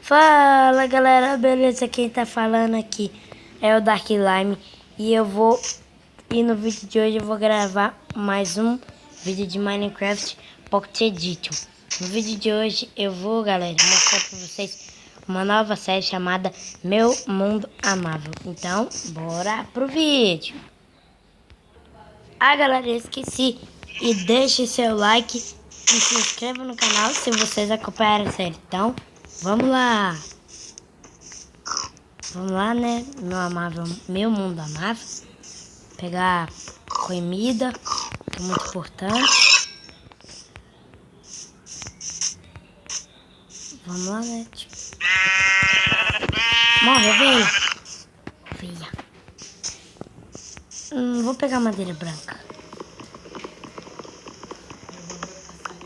Fala galera, beleza? Quem tá falando aqui é o Dark Lime. E no vídeo de hoje eu vou gravar mais um vídeo de Minecraft Pocket Edition. No vídeo de hoje eu vou, galera, mostrar pra vocês uma nova série chamada Meu Mundo Amável. Então, bora pro vídeo. Galera, eu esqueci. E deixe seu like e se inscreva no canal se vocês acompanharem a série. Então, vamos lá. Vamos lá, né? Meu mundo amável. Pegar comida, que é muito importante. Vamos lá, né? Morre, veia. Vou pegar madeira branca.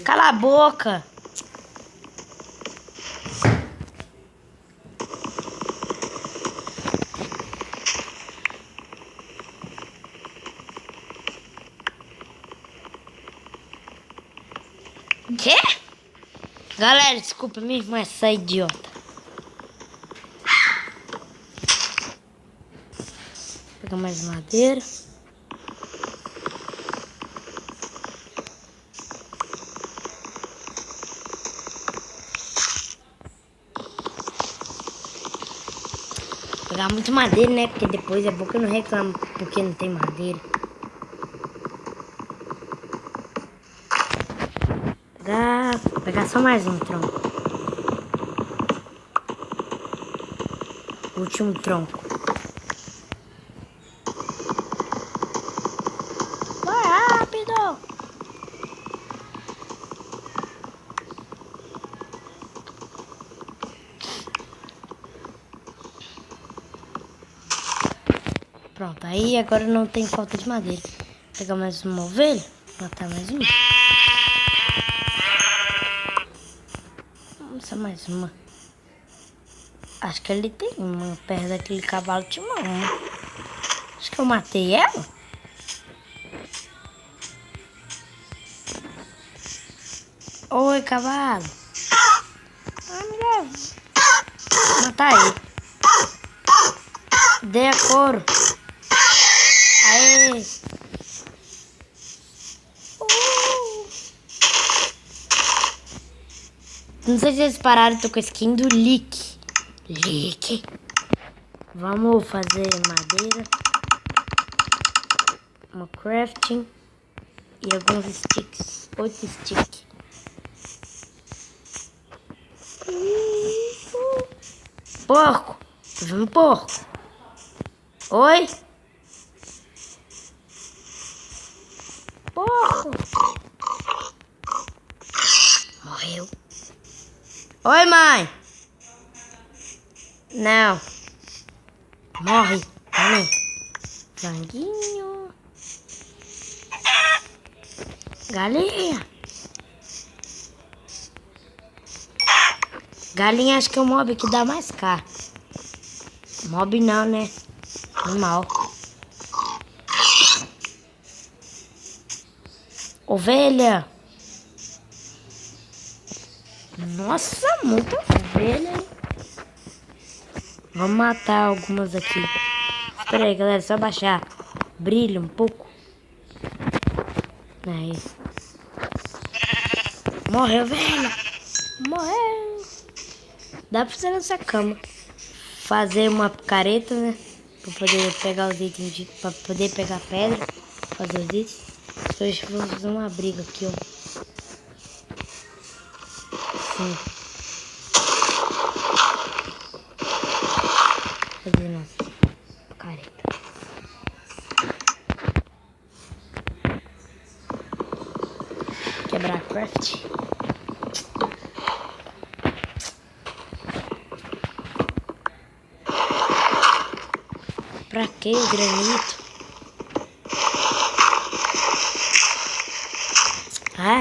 Cala a boca. Quê? Galera, desculpa, minha irmã, essa idiota. Vou pegar mais madeira. Vou pegar muito madeira, né? Porque depois é bom que eu não reclamo porque não tem madeira. Vou pegar só mais um tronco. Último tronco. Vai rápido! Pronto, aí agora não tem falta de madeira. Vou pegar mais uma ovelha, matar mais uma. Só mais uma. Acho que ele tem uma. Perto daquele cavalo tinha uma. Acho que eu matei ela. Oi, cavalo. Me leva. Matar ele. Dê a couro. Aê. Não sei se vocês pararam, tô com a skin do Lick. Vamos fazer madeira. Uma crafting. E alguns sticks. 8 sticks. Porco. Tô vendo porco. Oi. Porco. Morreu. Oi, mãe. Não. Morre. Vem. Franguinho. Galinha. Galinha acho que é o mob que dá mais caro. Mob não, né? Animal. Ovelha. Nossa, muita ovelha, hein? Vamos matar algumas aqui. Espera aí, galera, só baixar. Brilha um pouco. Aí. Morreu, ovelha. Morreu. Dá pra você nessa cama. Fazer uma careta, né? Pra poder pegar os itens, pra poder pegar pedra. Fazer os itens. Hoje eu vou fazer uma briga aqui, ó. Sim. Fazer nossa careta. Quebrar craft. Pra que o granito?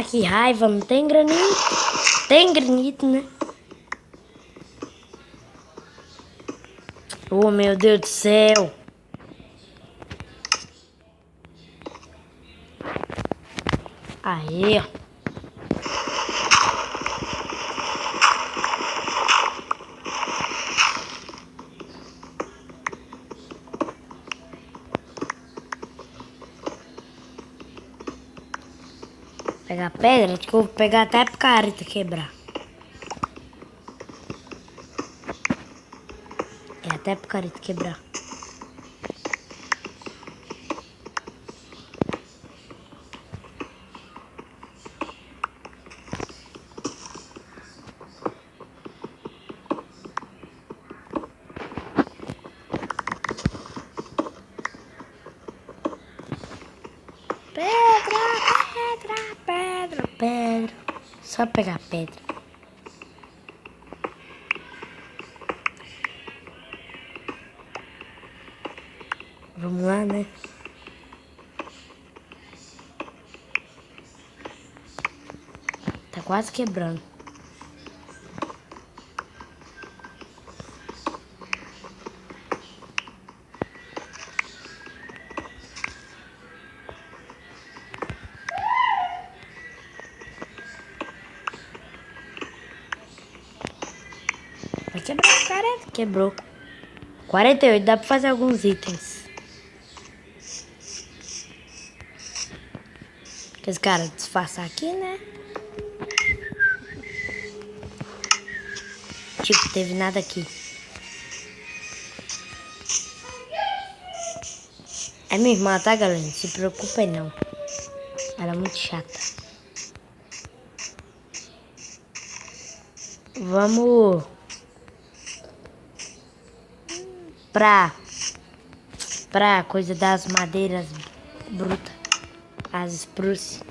Que raiva, não tem granito. Tem granito, né? Oh, meu Deus do céu. Aí, ó. Pegar pedra, acho que eu vou pegar até pro careta quebrar. É até pro careta quebrar. Pedra. Só pegar pedra. Vamos lá, né? Tá quase quebrando. Vai quebrar, cara. Quebrou. 48, dá pra fazer alguns itens. Que os caras disfarçar aqui, né? Tipo, teve nada aqui. É minha irmã, tá, galera? Não se preocupe não. Ela é muito chata. Vamos pra coisa das madeiras brutas. As spruce.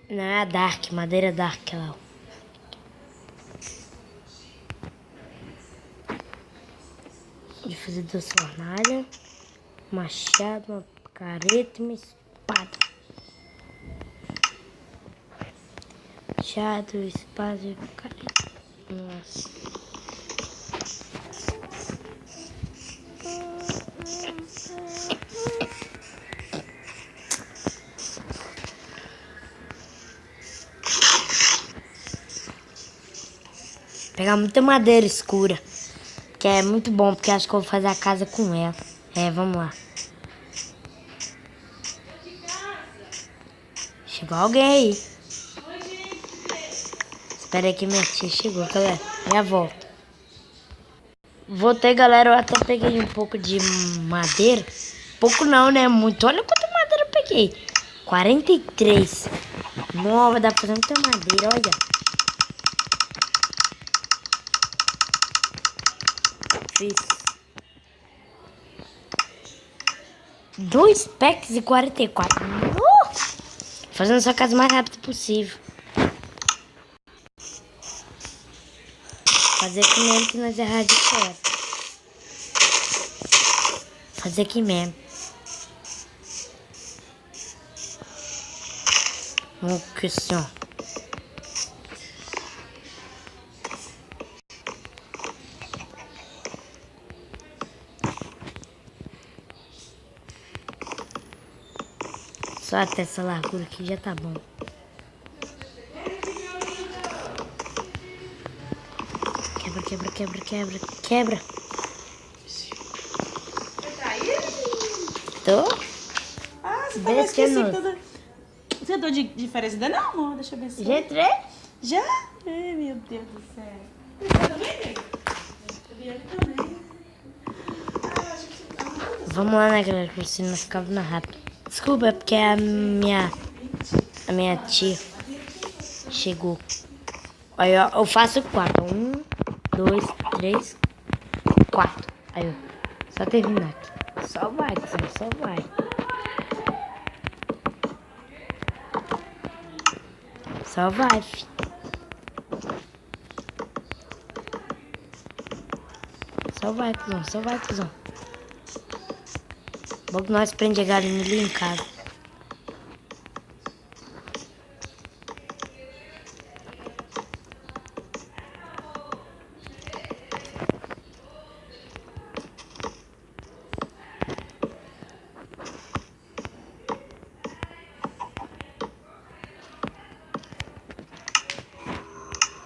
Não é a dark, madeira dark lá. De fazer duas fornalhas. Machado, uma careta e uma espada. Machado, espada e careta. Nossa. Pegar muita madeira escura. Que é muito bom, porque acho que eu vou fazer a casa com ela. É, vamos lá. Chegou alguém aí. Espera aí que minha tia chegou, galera. Já volto. Voltei, galera. Eu até peguei um pouco de madeira. Pouco não, né? Muito. Olha quanta madeira eu peguei. 43. Não, vai dar pra fazer muita madeira, olha. Fiz 2 packs e 44. Fazendo essa casa o mais rápido possível. Fazer aqui mesmo que nós errar de fora. Fazer aqui mesmo. Uma questão. Só até essa largura aqui já tá bom. Quebra. Tô? Ah, você tava esquecendo toda... Você andou de férias ainda não, amor? Deixa eu ver se... Já entrei? Já? Ai, meu Deus do céu. Você também? Eu também. Ah, acho que você... Vamos lá, né, galera? Por se não ficar na rápido. Desculpa, é porque a minha tia chegou. Aí eu faço 4. 1, 2, 3, 4. Aí, ó. Só terminar aqui. Só vai, pessoal. Só vai. Só vai, filho. Só vai, cuzão. Bom que nós prende a galinha ali em casa.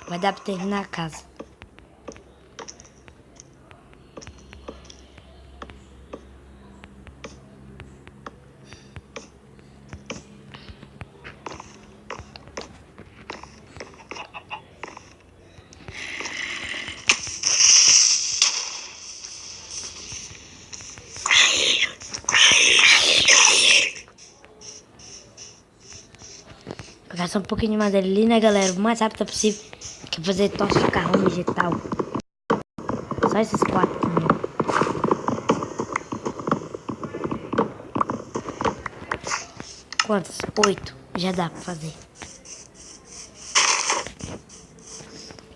Vai dar pra terminar a casa. caçar um pouquinho de madeira ali, né, galera? O mais rápido possível. Que fazer tocha de carvão vegetal. Só esses 4 aqui mesmo. Quantos? 8. Já dá pra fazer.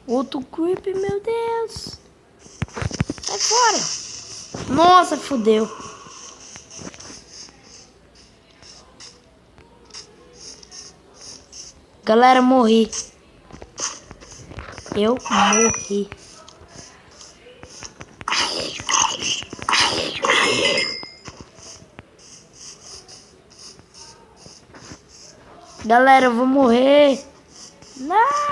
Outro creep, meu Deus. Sai fora. Nossa, fodeu. Galera, morri. Eu morri. Galera, eu vou morrer. Não.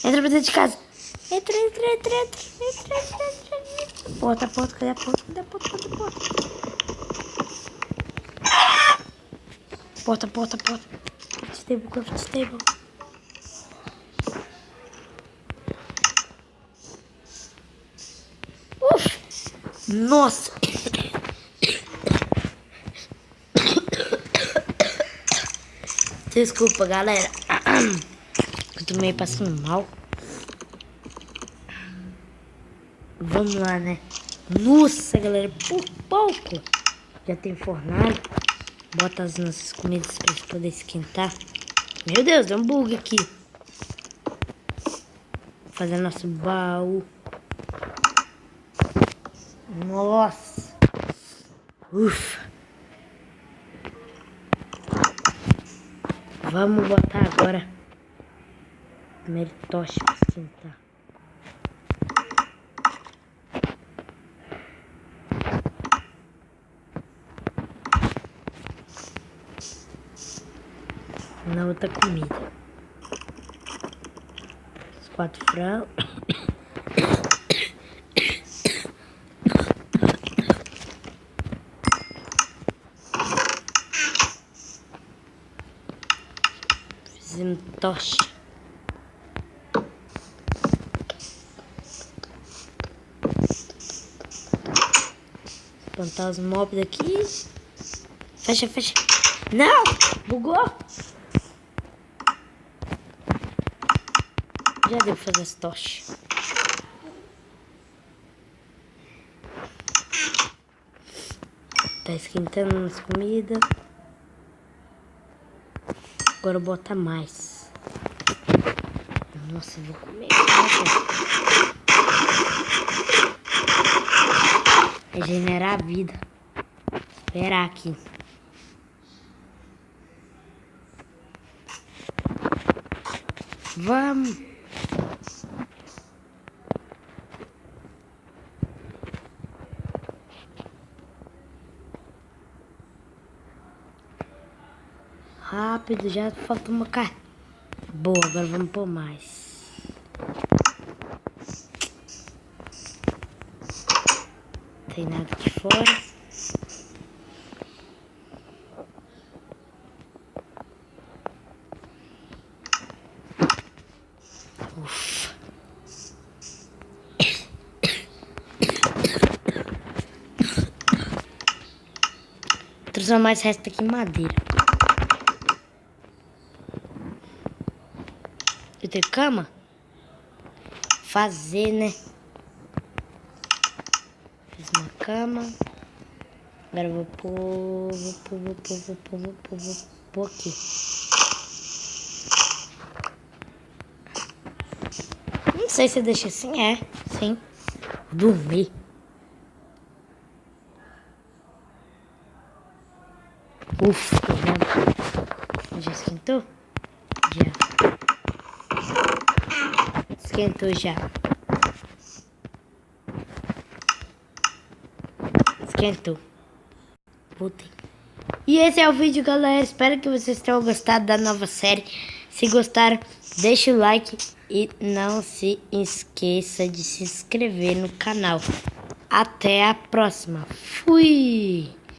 Entra pra dentro de casa. Entra. Porta. Cadê a porta? Porta. Craft table. Nossa. Desculpa, galera. Eu tô meio passando mal. Vamos lá, né? Nossa, galera, por pouco. Já tem fornalha. Bota as nossas comidas pra poder esquentar. Meu Deus, deu um bug aqui. Fazer nosso baú. Nossa. Ufa. Vamos botar agora primeiro tocha pra esquentar. Na outra comida. Os 4 frangos. Fizemos tocha. Plantar os mobs aqui. Fecha. Não! Bugou! Já deu pra fazer as tochas. Tá esquentando as comidas. Agora bota mais. Nossa, eu vou comer. Regenerar a vida. Esperar aqui. Vamos. Rápido, já falta uma carne. Boa, agora vamos pôr mais. Não tem nada aqui fora. Ufa. Transformar esse resto aqui em madeira. Eu tenho cama? Fazer, né? Fiz uma cama. Agora eu vou pôr aqui. Não sei se eu deixo assim. Sim. Dormir. Ufa, já esquentou? Já. Esquentou já. Esquentou. Voltei. E esse é o vídeo, galera. Espero que vocês tenham gostado da nova série. Se gostaram, deixa o like e não se esqueça de se inscrever no canal. Até a próxima. Fui!